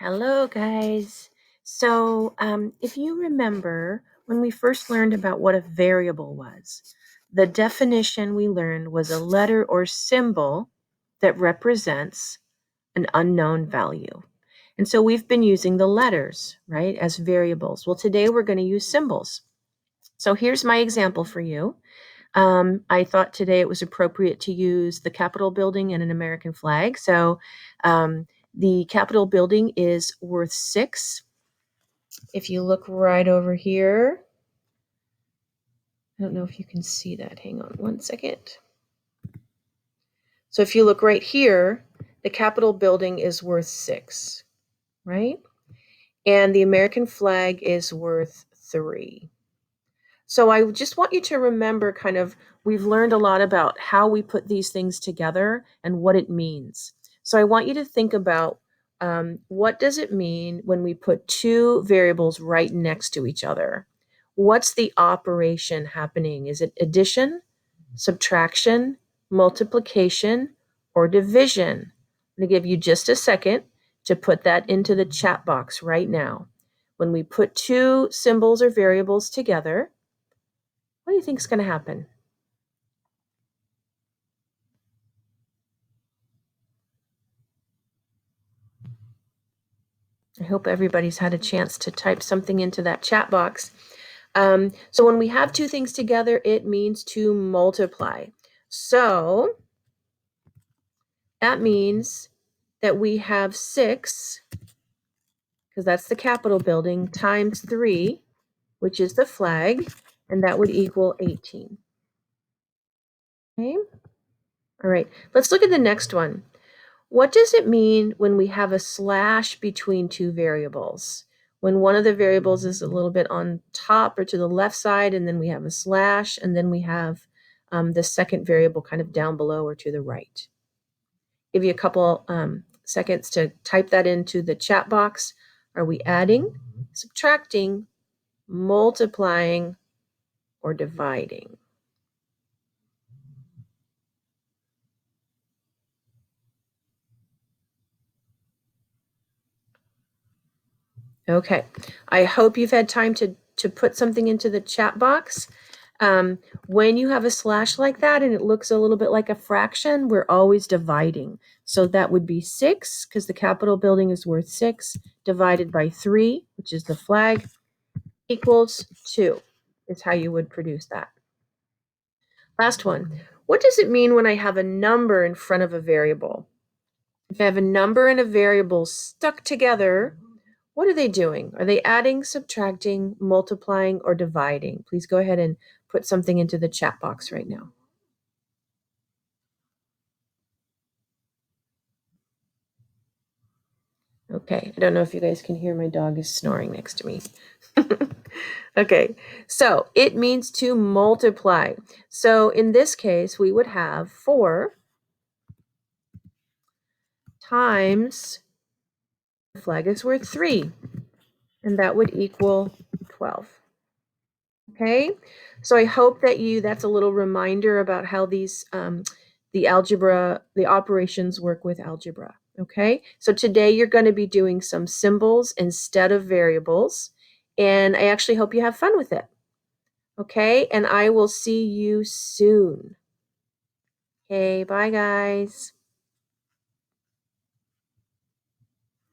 Hello, guys. So, if you remember when we first learned about what a variable was, the definition we learned was a letter or symbol that represents an unknown value. And so we've been using the letters, right, as variables. Well, today we're going to use symbols. So here's my example for you. I thought today it was appropriate to use the Capitol building and an American flag. So the Capitol building is worth 6. If you look right over here, I don't know if you can see that. Hang on one second. So if you look right here, the Capitol building is worth 6, right? And the American flag is worth 3. So I just want you to remember we've learned a lot about how we put these things together and what it means. So I want you to think about what does it mean when we put two variables right next to each other? What's the operation happening? Is it addition, subtraction, multiplication, or division? I'm going to give you just a second to put that into the chat box right now. When we put two symbols or variables together, what do you think is going to happen? I hope everybody's had a chance to type something into that chat box. So when we have two things together, it means to multiply. So that means that we have 6, because that's the Capitol building, times 3, which is the flag, and that would equal 18. Okay? All right, let's look at the next one. What does it mean when we have a slash between two variables? When one of the variables is a little bit on top or to the left side, and then we have a slash, and then we have the second variable kind of down below or to the right. Give you a couple seconds to type that into the chat box. Are we adding, subtracting, multiplying, or dividing? Okay, I hope you've had time to put something into the chat box. When you have a slash like that and it looks a little bit like a fraction, we're always dividing. So that would be 6, because the Capitol building is worth 6, divided by 3, which is the flag, equals 2, is how you would produce that. Last one. What does it mean when I have a number in front of a variable? If I have a number and a variable stuck together, what are they doing? Are they adding, subtracting, multiplying, or dividing? Please go ahead and put something into the chat box right now. Okay, I don't know if you guys can hear, my dog is snoring next to me. Okay, so it means to multiply. So in this case, we would have 4 times the flag is worth 3, and that would equal 12. Okay, so I hope that that's a little reminder about how these the operations work with algebra. Okay, so today you're going to be doing some symbols instead of variables, and I actually hope you have fun with it. Okay, and I will see you soon. Okay, bye guys.